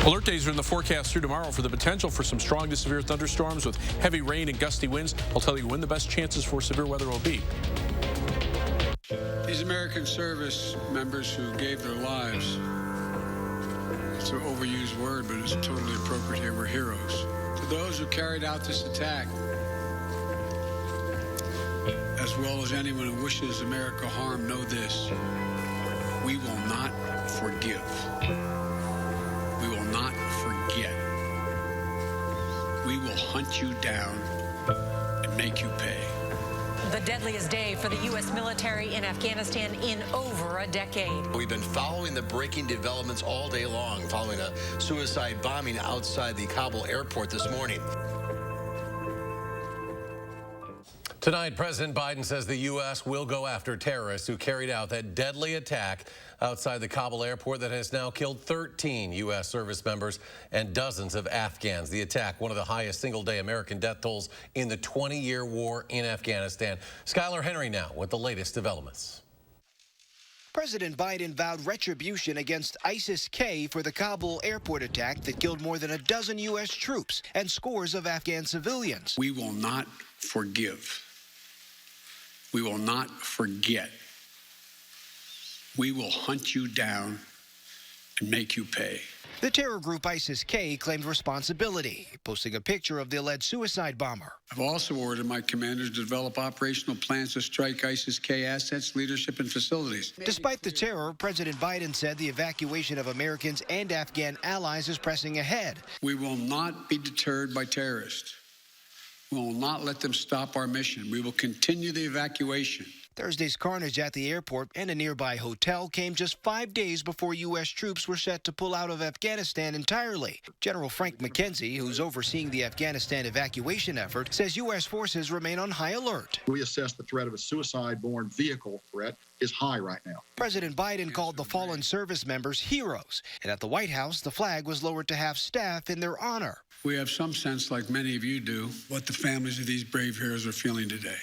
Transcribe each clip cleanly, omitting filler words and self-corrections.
Alert days are in the forecast through tomorrow for the potential for some strong to severe thunderstorms with heavy rain and gusty winds. I'll tell you when the best chances for severe weather will be. These American service members who gave their lives, it's an overused word, but it's totally appropriate here, were heroes. To those who carried out this attack, as well as anyone who wishes America harm, know this: we will not forgive. We will not forget. We will hunt you down and make you pay. The deadliest day for the U.S. military in Afghanistan in over a decade. We've been following the breaking developments all day long, following a suicide bombing outside the Kabul airport this morning. Tonight, President Biden says the U.S. will go after terrorists who carried out that deadly attack outside the Kabul airport that has now killed 13 U.S. service members and dozens of Afghans. The attack, one of the highest single-day American death tolls in the 20-year war in Afghanistan. Skylar Henry now with the latest developments. President Biden vowed retribution against ISIS-K for the Kabul airport attack that killed more than a dozen U.S. troops and scores of Afghan civilians. We will not forgive. We will not forget. We will hunt you down and make you pay. The terror group ISIS-K claimed responsibility, posting a picture of the alleged suicide bomber. I've also ordered my commanders to develop operational plans to strike ISIS-K assets, leadership, and facilities. Despite the terror, President Biden said the evacuation of Americans and Afghan allies is pressing ahead. We will not be deterred by terrorists. We will not let them stop our mission. We will continue the evacuation. Thursday's carnage at the airport and a nearby hotel came just 5 days before U.S. troops were set to pull out of Afghanistan entirely. General Frank McKenzie, who's overseeing the Afghanistan evacuation effort, says U.S. forces remain on high alert. We assess the threat of a suicide-borne vehicle threat is high right now. President Biden called the fallen service members heroes, and at the White House, the flag was lowered to have staff in their honor. We have some sense, like many of you do, what the families of these brave heroes are feeling today.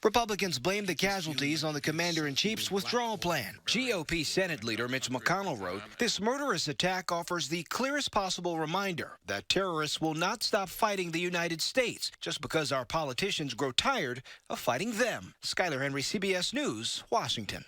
Republicans blame the casualties on the commander-in-chief's withdrawal plan. GOP Senate leader Mitch McConnell wrote, "This murderous attack offers the clearest possible reminder that terrorists will not stop fighting the United States just because our politicians grow tired of fighting them." Skylar Henry, CBS News, Washington.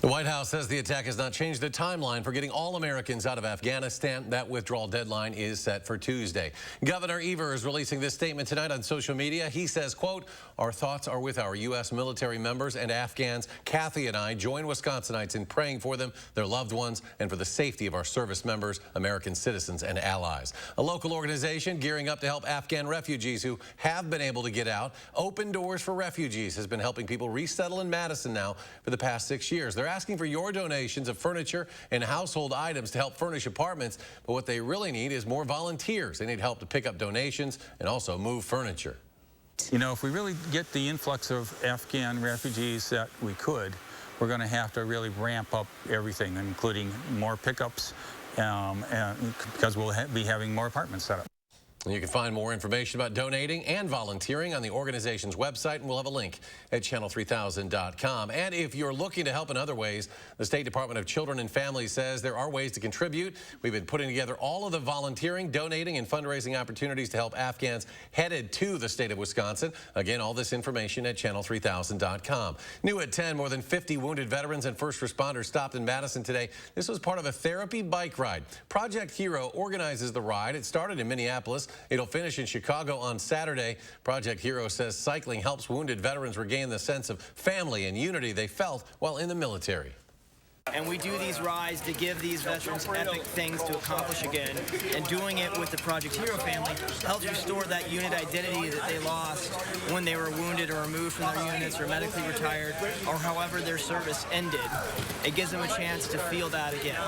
The White House says the attack has not changed the timeline for getting all Americans out of Afghanistan. That withdrawal deadline is set for Tuesday. Governor Evers is releasing this statement tonight on social media. He says, quote, "Our thoughts are with our U.S. military members and Afghans. Kathy and I join Wisconsinites in praying for them, their loved ones, and for the safety of our service members, American citizens, and allies." A local organization gearing up to help Afghan refugees who have been able to get out. Open Doors for Refugees has been helping people resettle in Madison now for the past 6 years. They're asking for your donations of furniture and household items to help furnish apartments, but what they really need is more volunteers. They need help to pick up donations and also move furniture. You know, if we really get the influx of Afghan refugees that we could, we're going to have to really ramp up everything, including more pickups, because we'll be having more apartments set up. You can find more information about donating and volunteering on the organization's website, and we'll have a link at channel3000.com. And if you're looking to help in other ways, the State Department of Children and Families says there are ways to contribute. We've been putting together all of the volunteering, donating, and fundraising opportunities to help Afghans headed to the state of Wisconsin. Again, all this information at channel3000.com. New at 10, more than 50 wounded veterans and first responders stopped in Madison today. This was part of a therapy bike ride. Project Hero organizes the ride. It started in Minneapolis. It'll finish in Chicago on Saturday. Project Hero says cycling helps wounded veterans regain the sense of family and unity they felt while in the military. And we do these rides to give these veterans epic things to accomplish again. And doing it with the Project Hero family helps restore that unit identity that they lost when they were wounded or removed from their units or medically retired, or however their service ended. It gives them a chance to feel that again.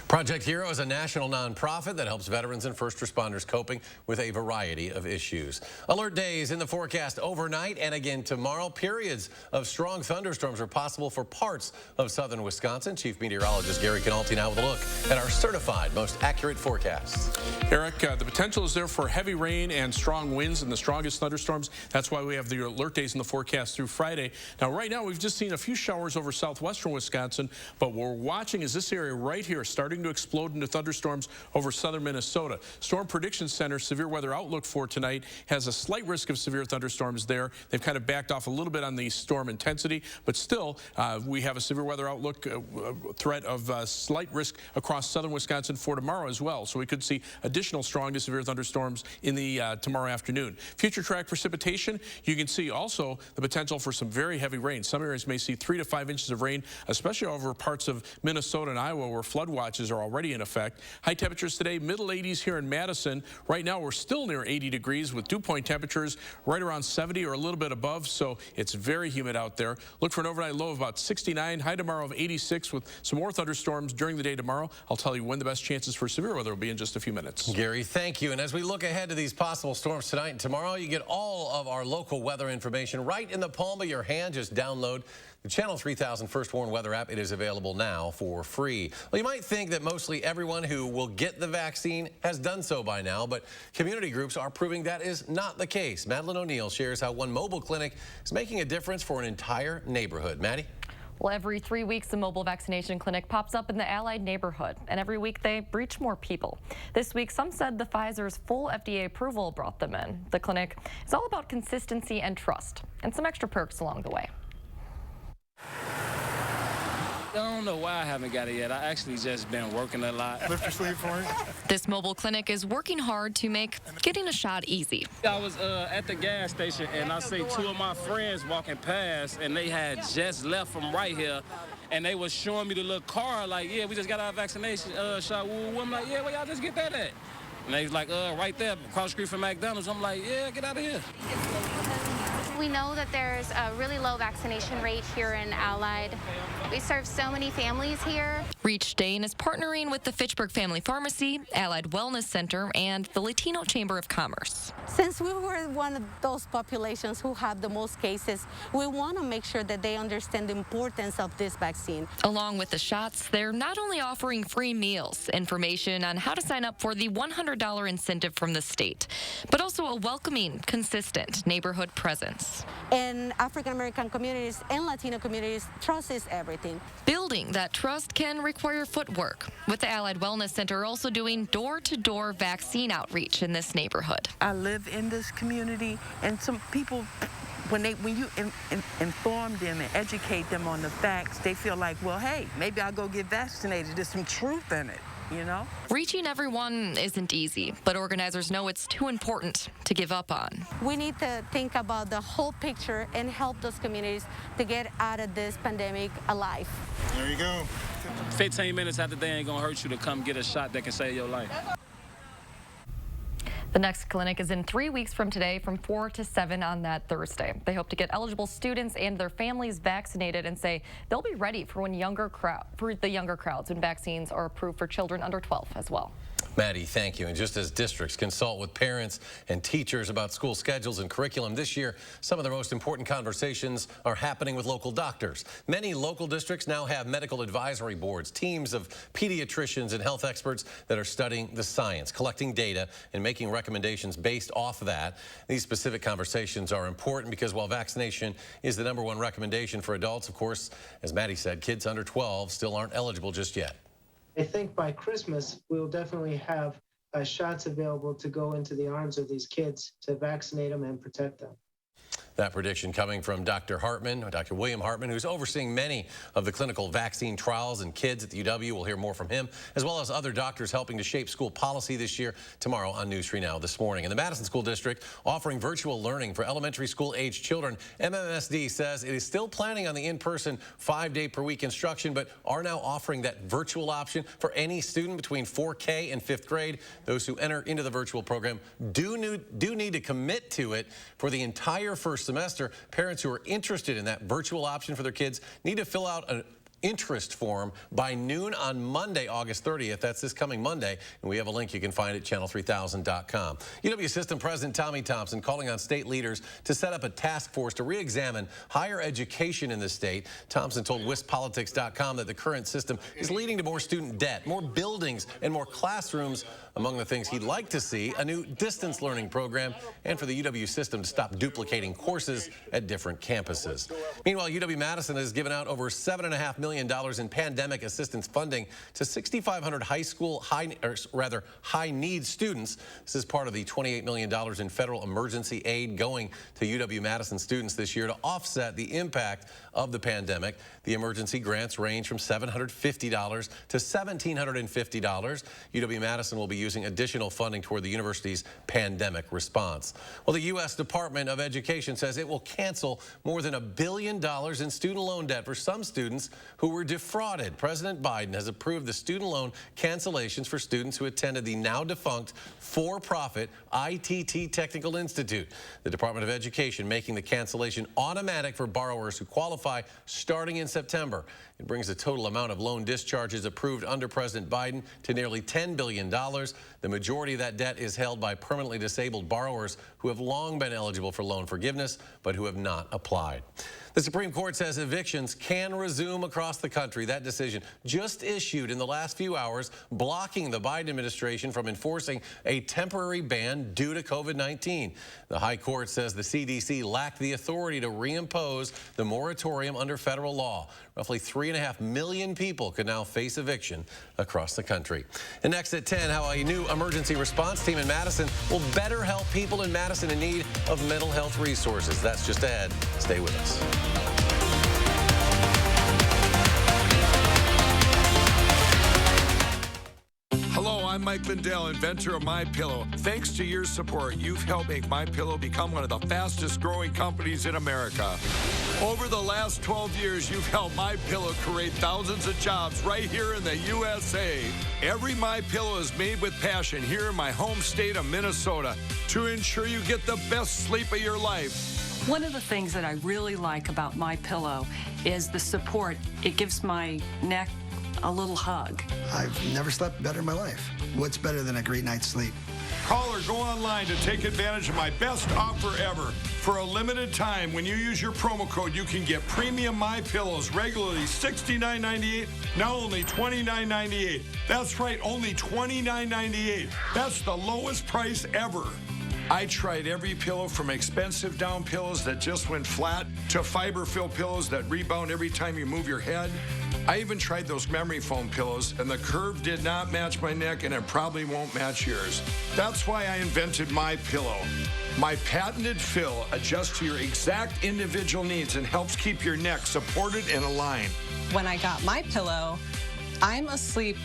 Project Hero is a national nonprofit that helps veterans and first responders coping with a variety of issues. Alert days in the forecast overnight and again tomorrow. Periods of strong thunderstorms are possible for parts of southern Wisconsin. Chief Meteorologist Gary Canalti now with a look at our certified most accurate forecasts. Eric, the potential is there for heavy rain and strong winds and the strongest thunderstorms. That's why we have the alert days in the forecast through Friday. Now, right now, we've just seen a few showers over southwestern Wisconsin, but what we're watching is this area right here starting starting to explode into thunderstorms over southern Minnesota. Storm Prediction Center severe weather outlook for tonight has a slight risk of severe thunderstorms there. They've kind of backed off a little bit on the storm intensity, but still we have a severe weather outlook threat of slight risk across southern Wisconsin for tomorrow as well. So we could see additional strong to severe thunderstorms in the tomorrow afternoon. Future track precipitation, you can see also the potential for some very heavy rain. Some areas may see 3 to 5 inches of rain, especially over parts of Minnesota and Iowa where flood watches are already in effect. High temperatures today, middle 80s here in Madison. Right now we're still near 80 degrees with dew point temperatures right around 70 or a little bit above, so it's very humid out there. Look for an overnight low of about 69, high tomorrow of 86 with some more thunderstorms during the day tomorrow. I'll tell you when the best chances for severe weather will be in just a few minutes. Gary, thank you. And as we look ahead to these possible storms tonight and tomorrow, you get all of our local weather information right in the palm of your hand. Just download the Channel 3000 First Warn Weather app. It is available now for free. Well, you might think that mostly everyone who will get the vaccine has done so by now, but community groups are proving that is not the case. Madeline O'Neill shares how one mobile clinic is making a difference for an entire neighborhood. Maddie? Well, every 3 weeks, a mobile vaccination clinic pops up in the Allied neighborhood, and every week they reach more people. This week, some said the Pfizer's full FDA approval brought them in. The clinic is all about consistency and trust, and some extra perks along the way. I don't know why I haven't got it yet. I actually just been working a lot. Lift your sleeve for me. This mobile clinic is working hard to make getting a shot easy. I was at the gas station, and I see 2 of my friends walking past, and they had just left from right here, and they was showing me the little car, like, yeah, we just got our vaccination shot. I'm like, yeah, where y'all just get that at? And they was like, right there, across the street from McDonald's. I'm like, yeah, get out of here. We know that there's a really low vaccination rate here in Allied. We serve so many families here. Reach Dane is partnering with the Fitchburg Family Pharmacy, Allied Wellness Center, and the Latino Chamber of Commerce. Since we were one of those populations who have the most cases, we want to make sure that they understand the importance of this vaccine. Along with the shots, they're not only offering free meals, information on how to sign up for the $100 incentive from the state, but also a welcoming, consistent neighborhood presence. In African-American communities and Latino communities, trust is everything. Building that trust can require footwork, with the Allied Wellness Center also doing door-to-door vaccine outreach in this neighborhood. I live in this community, and some people, when you inform them and educate them on the facts, they feel like, well, hey, maybe I'll go get vaccinated. There's some truth in it. You know? Reaching everyone isn't easy, but organizers know it's too important to give up on. We need to think about the whole picture and help those communities to get out of this pandemic alive. There you go. 15 minutes after they ain't gonna hurt you to come get a shot that can save your life. The next clinic is in 3 weeks from today from 4 to 7 on that Thursday. They hope to get eligible students and their families vaccinated and say they'll be ready for the younger crowds when vaccines are approved for children under 12 as well. Maddie, thank you. And just as districts consult with parents and teachers about school schedules and curriculum this year, some of the most important conversations are happening with local doctors. Many local districts now have medical advisory boards, teams of pediatricians and health experts that are studying the science, collecting data, and making recommendations based off of that. These specific conversations are important because while vaccination is the #1 recommendation for adults, of course, as Maddie said, kids under 12 still aren't eligible just yet. I think by Christmas, we'll definitely have shots available to go into the arms of these kids to vaccinate them and protect them. That prediction coming from Dr. William Hartman, who's overseeing many of the clinical vaccine trials in kids at the UW. We'll hear more from him, as well as other doctors helping to shape school policy this year, tomorrow on News 3 Now this morning. In the Madison School District, offering virtual learning for elementary school-aged children, MMSD says it is still planning on the in-person 5-day-per-week instruction, but are now offering that virtual option for any student between 4K and 5th grade. Those who enter into the virtual program do need to commit to it for the entire first semester. Parents who are interested in that virtual option for their kids need to fill out an interest form by noon on Monday, August 30th. That's this coming Monday, and we have a link you can find at channel3000.com. UW System President Tommy Thompson calling on state leaders to set up a task force to re-examine higher education in the state. Thompson told WISCPolitics.com that the current system is leading to more student debt, more buildings, and more classrooms. Among the things he'd like to see, a new distance learning program, and for the UW system to stop duplicating courses at different campuses. Meanwhile, UW-Madison has given out over $7.5 million million in pandemic assistance funding to 6,500 high-need students. This is part of the $28 million in federal emergency aid going to UW-Madison students this year to offset the impact of the pandemic. The emergency grants range from $750 to $1,750. UW-Madison will be using additional funding toward the university's pandemic response. Well, the U.S. Department of Education says it will cancel more than $1 billion in student loan debt for some students who were defrauded. President Biden has approved the student loan cancellations for students who attended the now defunct for-profit ITT Technical Institute. The Department of Education making the cancellation automatic for borrowers who qualify starting in September. It brings the total amount of loan discharges approved under President Biden to nearly $10 billion. The majority of that debt is held by permanently disabled borrowers who have long been eligible for loan forgiveness, but who have not applied. The Supreme Court says evictions can resume across the country. That decision just issued in the last few hours, blocking the Biden administration from enforcing a temporary ban due to COVID-19. The High Court says the CDC lacked the authority to reimpose the moratorium under federal law. Roughly 3.5 million people could now face eviction across the country. And next at 10, how a new emergency response team in Madison will better help people in Madison in need of mental health resources. That's just ahead. Stay with us. Hello, I'm Mike Lindell, inventor of MyPillow. Thanks to your support, you've helped make MyPillow become one of the fastest growing companies in America. Over the last 12 years, you've helped MyPillow create thousands of jobs right here in the USA. Every MyPillow is made with passion here in my home state of Minnesota to ensure you get the best sleep of your life. One of the things that I really like about MyPillow is the support. It gives my neck a little hug. I've never slept better in my life. What's better than a great night's sleep? Call or go online to take advantage of my best offer ever. For a limited time, when you use your promo code, you can get premium MyPillows, regularly $69.98, now only $29.98. That's right, only $29.98. That's the lowest price ever. I tried every pillow from expensive down pillows that just went flat to fiber-filled pillows that rebound every time you move your head. I even tried those memory foam pillows, and the curve did not match my neck, and it probably won't match yours. That's why I invented MyPillow. My patented fill adjusts to your exact individual needs and helps keep your neck supported and aligned. When I got MyPillow, I'm asleep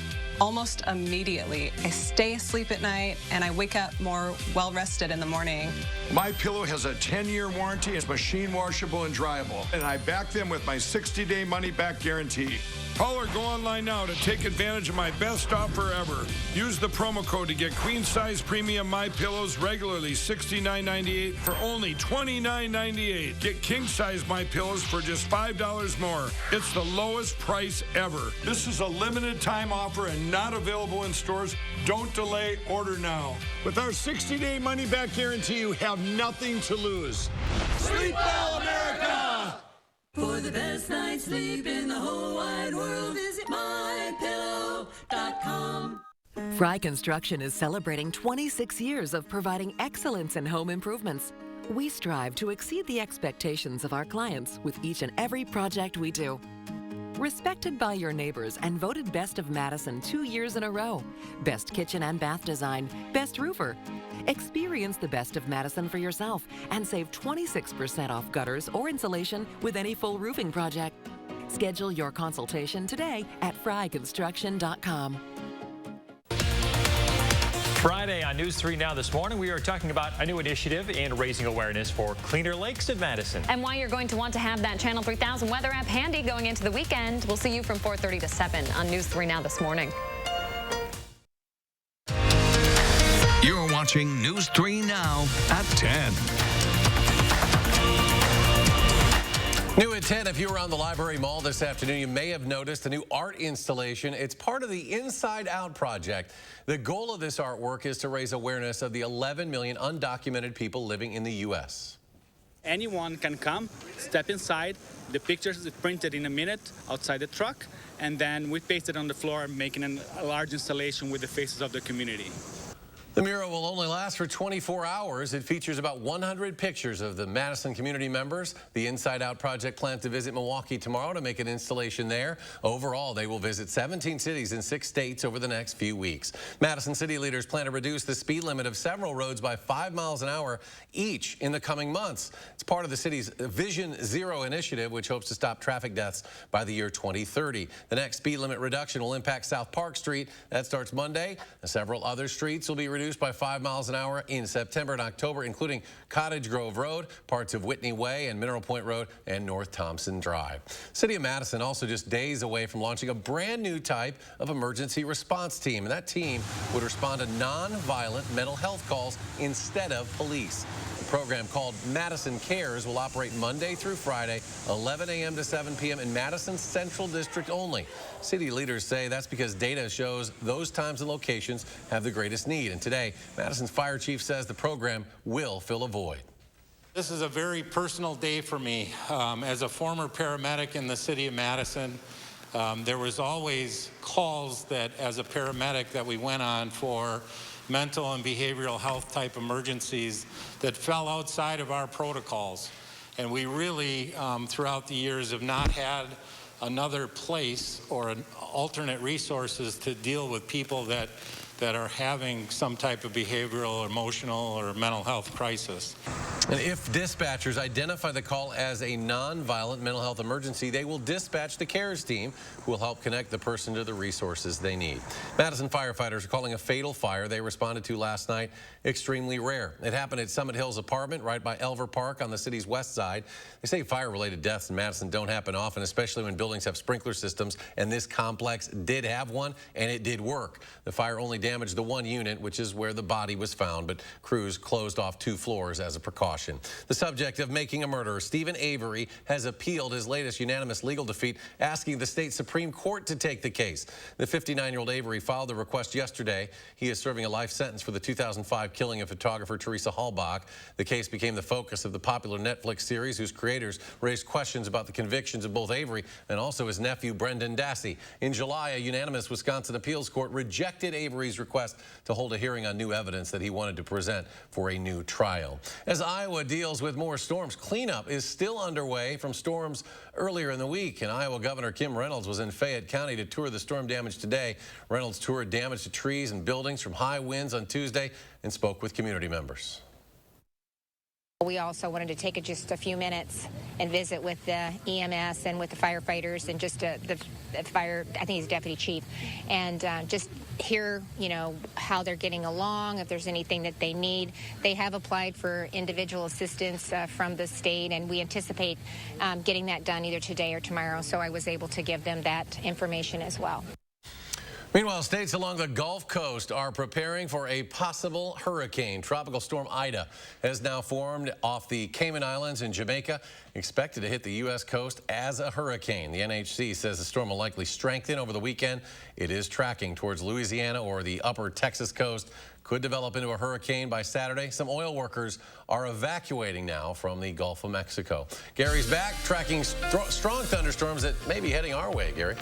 almost immediately. I stay asleep at night and I wake up more well-rested in the morning. MyPillow has a 10-year warranty. It's machine washable and dryable. And I back them with my 60-day money-back guarantee. Call or go online now to take advantage of my best offer ever. Use the promo code to get queen-size premium MyPillows, regularly $69.98 for only $29.98. Get king-size MyPillows for just $5 more. It's the lowest price ever. This is a limited time offer and not available in stores. Don't delay, order now. With our 60-day money-back guarantee, you have nothing to lose. Sleep well, America! For the best night's sleep in the whole wide world, visit MyPillow.com. Fry Construction is celebrating 26 years of providing excellence in home improvements. We strive to exceed the expectations of our clients with each and every project we do. Respected by your neighbors and voted Best of Madison 2 years in a row. Best kitchen and bath design, best roofer. Experience the Best of Madison for yourself and save 26% off gutters or insulation with any full roofing project. Schedule your consultation today at fryconstruction.com. Friday on News 3 Now this morning, we are talking about a new initiative in raising awareness for cleaner lakes of Madison. And why you're going to want to have that Channel 3000 weather app handy going into the weekend. We'll see you from 4:30 to 7 on News 3 Now this morning. You're watching News 3 Now at 10. New at 10, if you were around the Library Mall this afternoon, you may have noticed a new art installation. It's part of the Inside Out project. The goal of this artwork is to raise awareness of the 11 million undocumented people living in the U.S. Anyone can come, step inside. The pictures are printed in a minute outside the truck, and then we paste it on the floor, making a large installation with the faces of the community. The mural will only last for 24 hours. It features about 100 pictures of the Madison community members. The Inside Out project plans to visit Milwaukee tomorrow to make an installation there. Overall, they will visit 17 cities in 6 states over the next few weeks. Madison city leaders plan to reduce the speed limit of several roads by 5 miles an hour each in the coming months. It's part of the city's Vision Zero initiative, which hopes to stop traffic deaths by the year 2030. The next speed limit reduction will impact South Park Street. That starts Monday. Several other streets will be reduced by 5 miles an hour in September and October, including Cottage Grove Road, parts of Whitney Way and Mineral Point Road, and North Thompson Drive. City of Madison also just days away from launching a brand new type of emergency response team, and that team would respond to non-violent mental health calls instead of police. The program, called Madison Cares, will operate Monday through Friday, 11 a.m. to 7 p.m. in Madison's Central District only. City leaders say that's because data shows those times and locations have the greatest need. And today, Madison's fire chief says the program will fill a void. This is a very personal day for me. As a former paramedic in the city of Madison, there was always calls that, as a paramedic, that we went on for mental and behavioral health type emergencies that fell outside of our protocols. And we really, throughout the years, have not had another place or an alternate resources to deal with people that are having some type of behavioral, emotional, or mental health crisis. And if dispatchers identify the call as a non-violent mental health emergency, they will dispatch the CARES team, who will help connect the person to the resources they need. Madison firefighters are calling a fatal fire they responded to last night extremely rare. It happened at Summit Hills apartment right by Elver Park on the city's west side. They say fire-related deaths in Madison don't happen often, especially when buildings have sprinkler systems, and this complex did have one, and it did work. The fire only damaged the one unit, which is where the body was found, but crews closed off 2 floors as a precaution. The subject of making a murderer, Stephen Avery, has appealed his latest unanimous legal defeat, asking the state Supreme Court to take the case. The 59-year-old Avery filed the request yesterday. He is serving a life sentence for the 2005 killing of photographer Teresa Halbach. The case became the focus of the popular Netflix series, whose creators raised questions about the convictions of both Avery and also his nephew, Brendan Dassey. In July, a unanimous Wisconsin appeals court rejected Avery's request to hold a hearing on new evidence that he wanted to present for a new trial. As Iowa deals with more storms, cleanup is still underway from storms earlier in the week. And Iowa Governor Kim Reynolds was in Fayette County to tour the storm damage today. Reynolds toured damage to trees and buildings from high winds on Tuesday and spoke with community members. We also wanted to take just a few minutes and visit with the EMS and with the firefighters and just the fire, I think he's deputy chief, and just hear, how they're getting along, if there's anything that they need. They have applied for individual assistance from the state, and we anticipate getting that done either today or tomorrow, so I was able to give them that information as well. Meanwhile, states along the Gulf Coast are preparing for a possible hurricane. Tropical storm Ida has now formed off the Cayman Islands in Jamaica, expected to hit the U.S. coast as a hurricane. The NHC says the storm will likely strengthen over the weekend. It is tracking towards Louisiana or the upper Texas coast. Could develop into a hurricane by Saturday. Some oil workers are evacuating now from the Gulf of Mexico. Gary's back, tracking strong thunderstorms that may be heading our way, Gary.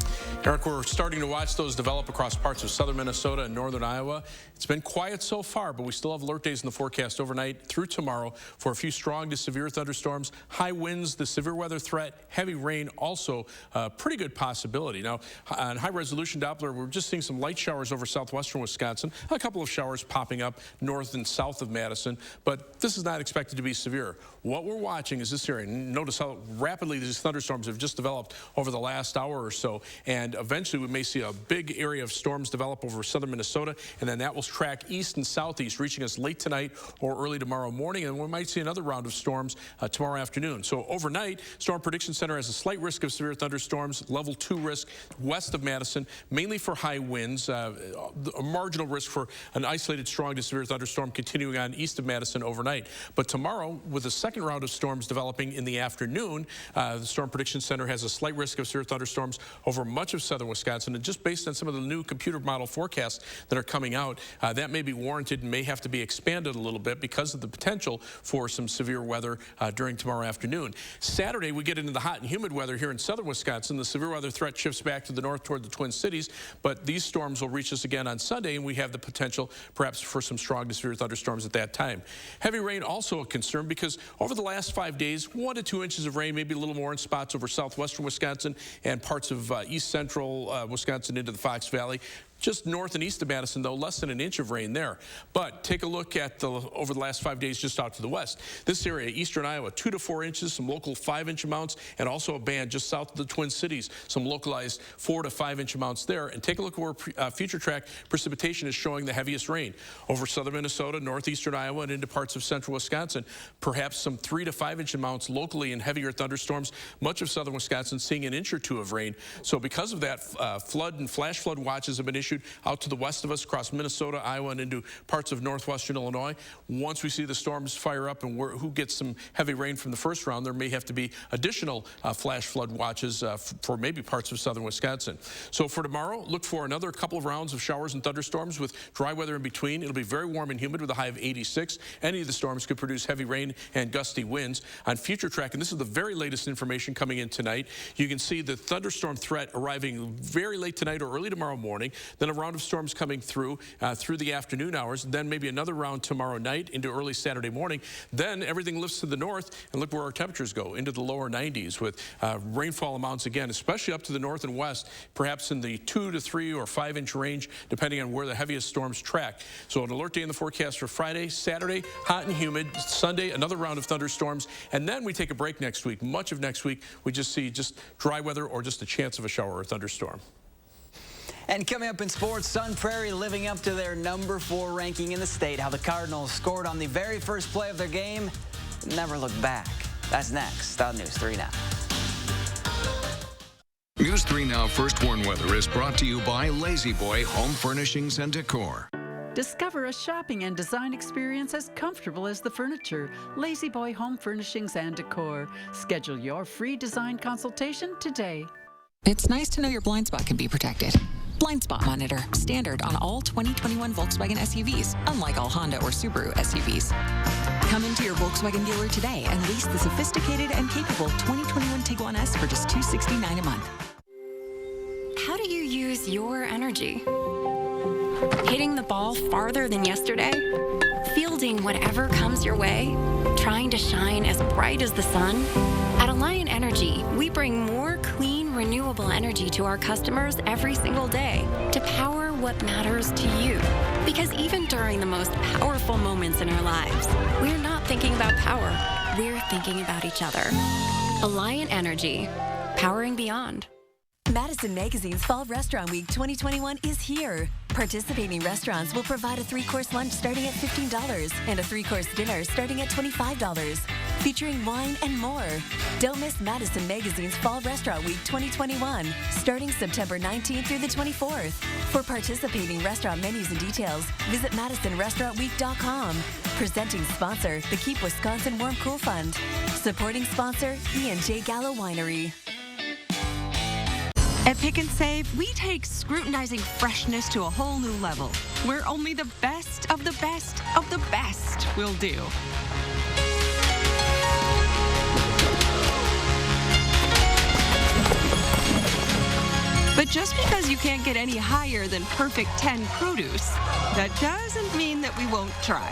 Eric, we're starting to watch those develop across parts of southern Minnesota and northern Iowa. It's been quiet so far, but we still have alert days in the forecast overnight through tomorrow for a few strong to severe thunderstorms, high winds, the severe weather threat, heavy rain, also a pretty good possibility. Now, on high-resolution Doppler, we're just seeing some light showers over southwestern Wisconsin, a couple of showers popping up north and south of Madison, but this is not expected to be severe. What we're watching is this area. Notice how rapidly these thunderstorms have just developed over the last hour or so, and eventually we may see a big area of storms develop over southern Minnesota, and then that will track east and southeast, reaching us late tonight or early tomorrow morning, and we might see another round of storms tomorrow afternoon. So overnight, Storm Prediction Center has a slight risk of severe thunderstorms, level 2 risk west of Madison, mainly for high winds, a marginal risk for an isolated strong to severe thunderstorm continuing on east of Madison overnight. But tomorrow, with a second round of storms developing in the afternoon, the Storm Prediction Center has a slight risk of severe thunderstorms over much of southern Wisconsin. And just based on some of the new computer model forecasts that are coming out, that may be warranted and may have to be expanded a little bit because of the potential for some severe weather during tomorrow afternoon. Saturday, we get into the hot and humid weather here in southern Wisconsin. The severe weather threat shifts back to the north toward the Twin Cities, but these storms will reach us again on Sunday, and we have the potential perhaps perhaps for some strong to severe thunderstorms at that time. Heavy rain also a concern because over the last 5 days, 1 to 2 inches of rain, maybe a little more in spots over southwestern Wisconsin and parts of east central Wisconsin into the Fox Valley. Just north and east of Madison, though, less than an inch of rain there. But take a look at over the last 5 days just out to the west. This area, eastern Iowa, 2 to 4 inches, some local 5-inch amounts, and also a band just south of the Twin Cities, some localized 4 to 5-inch amounts there. And take a look at where future track precipitation is showing the heaviest rain. Over southern Minnesota, northeastern Iowa, and into parts of central Wisconsin, perhaps some 3 to 5-inch amounts locally in heavier thunderstorms. Much of southern Wisconsin seeing an inch or two of rain. So because of that, flood and flash flood watches have been issued out to the west of us, across Minnesota, Iowa, and into parts of northwestern Illinois. Once we see the storms fire up and who gets some heavy rain from the first round, there may have to be additional flash flood watches for maybe parts of southern Wisconsin. So for tomorrow, look for another couple of rounds of showers and thunderstorms with dry weather in between. It'll be very warm and humid with a high of 86. Any of the storms could produce heavy rain and gusty winds. On future track, and this is the very latest information coming in tonight, you can see the thunderstorm threat arriving very late tonight or early tomorrow morning, then a round of storms coming through the afternoon hours, then maybe another round tomorrow night into early Saturday morning. Then everything lifts to the north, and look where our temperatures go, into the lower 90s with rainfall amounts again, especially up to the north and west, perhaps in the 2 to 3 or 5-inch range, depending on where the heaviest storms track. So an alert day in the forecast for Friday, Saturday, hot and humid. Sunday, another round of thunderstorms, and then we take a break next week. Much of next week, we just see dry weather or just a chance of a shower or thunderstorm. And coming up in sports, Sun Prairie living up to their #4 ranking in the state. How the Cardinals scored on the very first play of their game, never looked back. That's next on News 3 Now. News 3 Now First Warn Weather is brought to you by Lazy Boy Home Furnishings and Decor. Discover a shopping and design experience as comfortable as the furniture. Lazy Boy Home Furnishings and Decor. Schedule your free design consultation today. It's nice to know your blind spot can be protected. Blind Spot Monitor, standard on all 2021 Volkswagen SUVs, unlike all Honda or Subaru SUVs. Come into your Volkswagen dealer today and lease the sophisticated and capable 2021 Tiguan S for just $269 a month. How do you use your energy? Hitting the ball farther than yesterday? Fielding whatever comes your way? Trying to shine as bright as the sun? At Alliant Energy, we bring more clean, renewable energy to our customers every single day to power what matters to you. Because even during the most powerful moments in our lives, we're not thinking about power, we're thinking about each other. Alliant Energy, powering beyond. Madison Magazine's Fall Restaurant Week 2021 is here. Participating restaurants will provide a 3-course lunch starting at $15 and a 3-course dinner starting at $25, featuring wine and more. Don't miss Madison Magazine's Fall Restaurant Week 2021, starting September 19th through the 24th. For participating restaurant menus and details, visit MadisonRestaurantWeek.com. Presenting sponsor, the Keep Wisconsin Warm Cool Fund. Supporting sponsor, E&J Gallo Winery. At Pick and Save, we take scrutinizing freshness to a whole new level, where only the best of the best of the best will do. But just because you can't get any higher than perfect 10 produce, that doesn't mean that we won't try.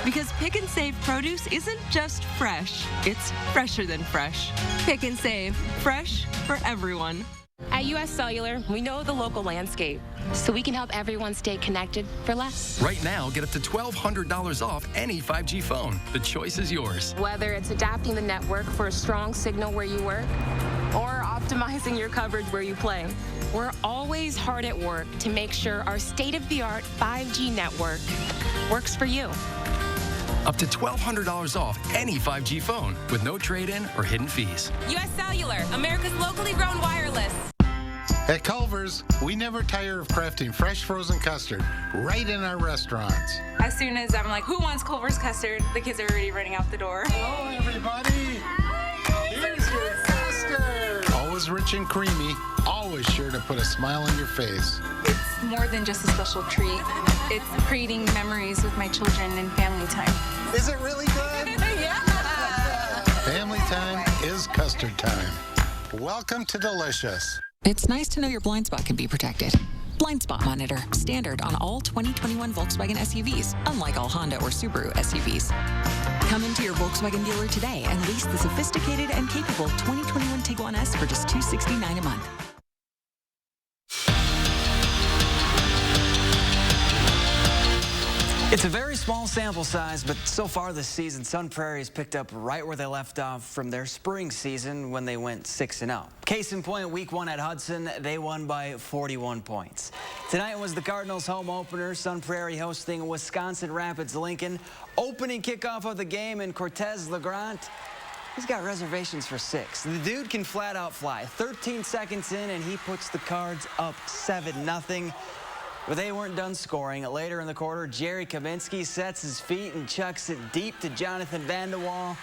Because Pick and Save produce isn't just fresh, it's fresher than fresh. Pick and Save, fresh for everyone. At US Cellular, we know the local landscape, so we can help everyone stay connected for less. Right now, get up to $1,200 off any 5G phone. The choice is yours. Whether it's adapting the network for a strong signal where you work, or optimizing your coverage where you play, we're always hard at work to make sure our state-of-the-art 5G network works for you. Up to $1,200 off any 5G phone with no trade-in or hidden fees. US Cellular, America's locally grown wireless. At Culver's, we never tire of crafting fresh frozen custard right in our restaurants. As soon as I'm like, who wants Culver's custard? The kids are already running out the door. Hello, everybody. Here's your custard. Always rich and creamy, always sure to put a smile on your face. It's more than just a special treat. It's creating memories with my children and family time. Is it really good? Yeah. Family time is custard time. Welcome to Delicious. It's nice to know your blind spot can be protected. Blind Blind spot monitor, standard on all 2021 Volkswagen SUVs, unlike all Honda or Subaru SUVs. Come into your Volkswagen dealer today and lease the sophisticated and capable 2021 Tiguan S for just $269 a month. It's a very small sample size, but so far this season, Sun Prairie has picked up right where they left off from their spring season when they went 6-0. Case in point, week 1 at Hudson, they won by 41 points. Tonight was the Cardinals' home opener, Sun Prairie hosting Wisconsin Rapids Lincoln. Opening kickoff of the game, and Cortez Legrand, he's got reservations for 6. The dude can flat out fly. 13 seconds in, and he puts the Cards up 7-0. But they weren't done scoring. Later in the quarter, Jerry Kaminsky sets his feet and chucks it deep to Jonathan Vanderwall.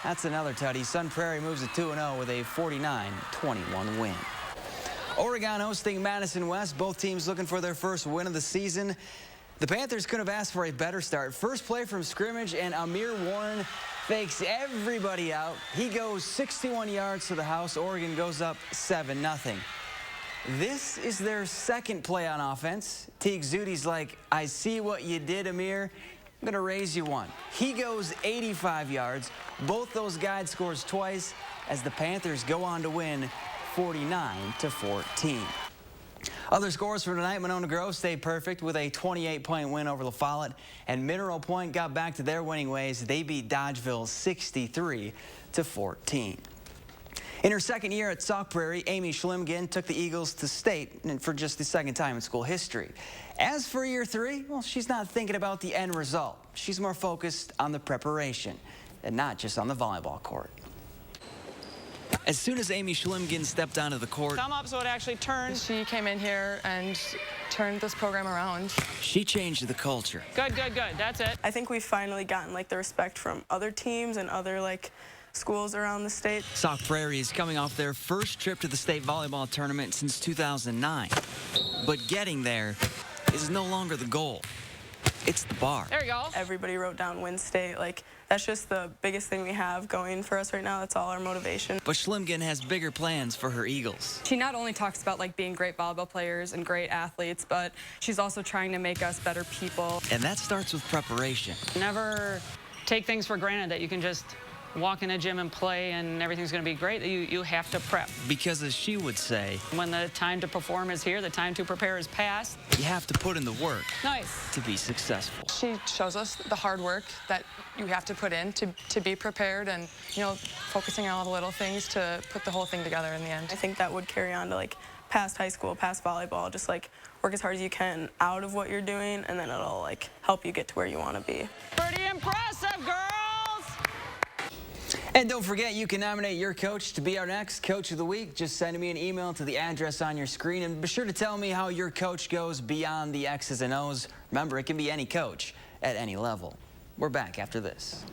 That's another tutty. Sun Prairie moves to 2-0 with a 49-21 win. Oregon hosting Madison West. Both teams looking for their first win of the season. The Panthers could have asked for a better start. First play from scrimmage, and Amir Warren fakes everybody out. He goes 61 yards to the house. Oregon goes up 7-0. This is their second play on offense. Teague Zudi's like, I see what you did, Amir. I'm going to raise you one. He goes 85 yards. Both those guys scores twice as the Panthers go on to win 49-14. Other scores for tonight, Monona Grove stayed perfect with a 28-point win over La Follette, and Mineral Point got back to their winning ways. They beat Dodgeville 63-14. In her second year at Sauk Prairie, Amy Schlimgen took the Eagles to state for just the second time in school history. As for year 3, well, she's not thinking about the end result. She's more focused on the preparation and not just on the volleyball court. As soon as Amy Schlimgen stepped onto the court, thumb up so it actually turns. She came in here and turned this program around. She changed the culture. Good, good, good. That's it. I think we've finally gotten like the respect from other teams and other schools around the state. Sauk Prairie is coming off their first trip to the state volleyball tournament since 2009. But getting there is no longer the goal. It's the bar. There you go. Everybody wrote down win state. That's just the biggest thing we have going for us right now. That's all our motivation. But Schlimgen has bigger plans for her Eagles. She not only talks about being great volleyball players and great athletes, but she's also trying to make us better people. And that starts with preparation. Never take things for granted that you can just walk in a gym and play and everything's going to be great. You have to prep. Because as she would say, when the time to perform is here, the time to prepare is past. You have to put in the work. Nice. To be successful. She shows us the hard work that you have to put in to be prepared, and focusing on all the little things to put the whole thing together in the end. I think that would carry on to past high school, past volleyball. Just work as hard as you can out of what you're doing, and then it'll help you get to where you want to be. Pretty impressive, girls! And don't forget, you can nominate your coach to be our next Coach of the Week. Just send me an email to the address on your screen, and be sure to tell me how your coach goes beyond the X's and O's. Remember, it can be any coach at any level. We're back after this.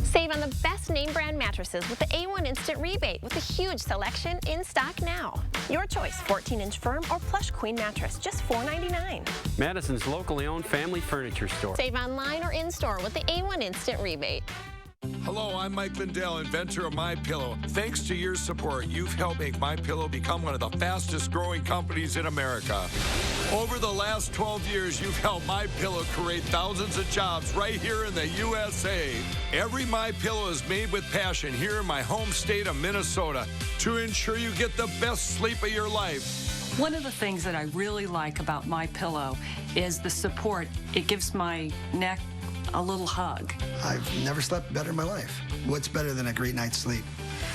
Save on the best name brand mattresses with the A1 Instant Rebate with a huge selection in stock now. Your choice, 14-inch firm or plush queen mattress, just $4.99. Madison's locally owned family furniture store. Save online or in-store with the A1 Instant Rebate. Hello, I'm Mike Lindell, inventor of MyPillow. Thanks to your support, you've helped make MyPillow become one of the fastest growing companies in America. Over the last 12 years, you've helped MyPillow create thousands of jobs right here in the USA. Every MyPillow is made with passion here in my home state of Minnesota to ensure you get the best sleep of your life. One of the things that I really like about MyPillow is the support. It gives my neck a little hug. I've never slept better in my life. What's better than a great night's sleep?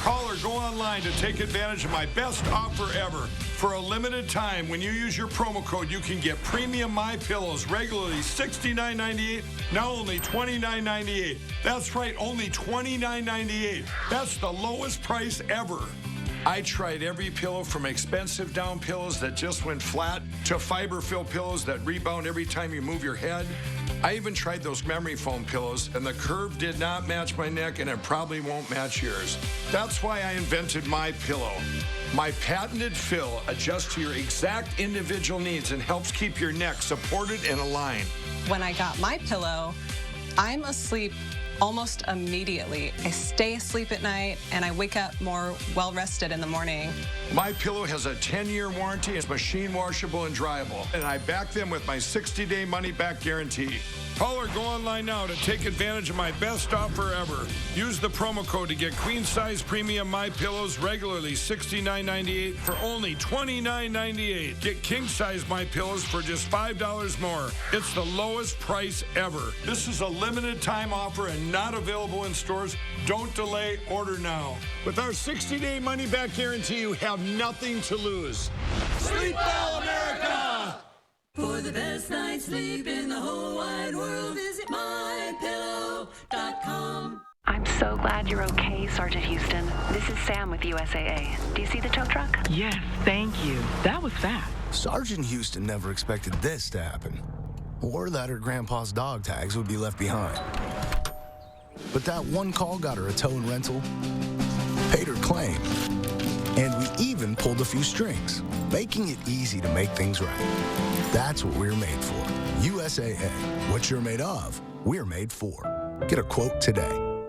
Call or go online to take advantage of my best offer ever. For a limited time, when you use your promo code, you can get premium MyPillows regularly $69.98, now only $29.98. That's right, only $29.98. That's the lowest price ever. I tried every pillow, from expensive down pillows that just went flat to fiber-filled pillows that rebound every time you move your head. I even tried those memory foam pillows, and the curve did not match my neck, and it probably won't match yours. That's why I invented MyPillow. My patented fill adjusts to your exact individual needs and helps keep your neck supported and aligned. When I got MyPillow, I'm asleep almost immediately. I stay asleep at night, and I wake up more well-rested in the morning. My Pillow has a 10-year warranty. It's machine washable and dryable. And I back them with my 60-day money-back guarantee. Call or go online now to take advantage of my best offer ever. Use the promo code to get queen-size premium My Pillows regularly $69.98 for only $29.98. Get king-size My Pillows for just $5 more. It's the lowest price ever. This is a limited-time offer and not available in stores. Don't delay. Order now. With our 60-day money-back guarantee, you have nothing to lose. Sleep well, America! For the best night's sleep in the whole wide world, visit mypillow.com. I'm so glad you're okay, Sergeant Houston. This is Sam with USAA. Do you see the tow truck? Yes, thank you. That was fast. Sergeant Houston never expected this to happen, or that her grandpa's dog tags would be left behind. But that one call got her a tow and rental, paid her claim, and we even pulled a few strings, making it easy to make things right. That's what we're made for. USAA. What you're made of, we're made for. Get a quote today.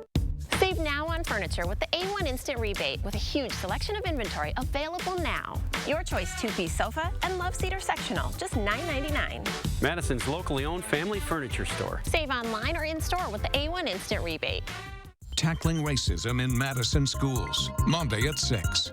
Save now on furniture with the A1 Instant Rebate with a huge selection of inventory available now. Your choice 2-piece sofa and love seat or sectional, just $9.99. Madison's locally owned family furniture store. Save online or in-store with the A1 Instant Rebate. Tackling racism in Madison schools, Monday at 6.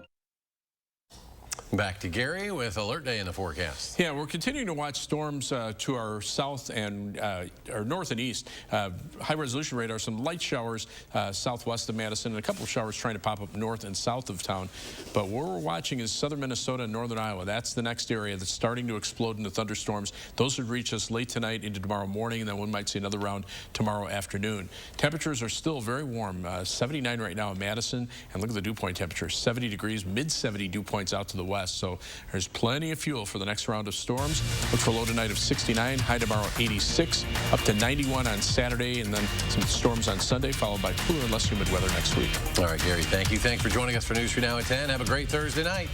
Back to Gary with Alert Day in the forecast. Yeah, we're continuing to watch storms to our south and our north and east. High-resolution radar, some light showers southwest of Madison, and a couple of showers trying to pop up north and south of town. But what we're watching is southern Minnesota and northern Iowa. That's the next area that's starting to explode into thunderstorms. Those would reach us late tonight into tomorrow morning, and then one might see another round tomorrow afternoon. Temperatures are still very warm, 79 right now in Madison, and look at the dew point temperature, 70 degrees, mid-70 dew points out to the west. So there's plenty of fuel for the next round of storms. Look for a low tonight of 69, high tomorrow 86, up to 91 on Saturday, and then some storms on Sunday, followed by cooler and less humid weather next week. All right, Gary, thank you. Thanks for joining us for News 3 Now at 10. Have a great Thursday night.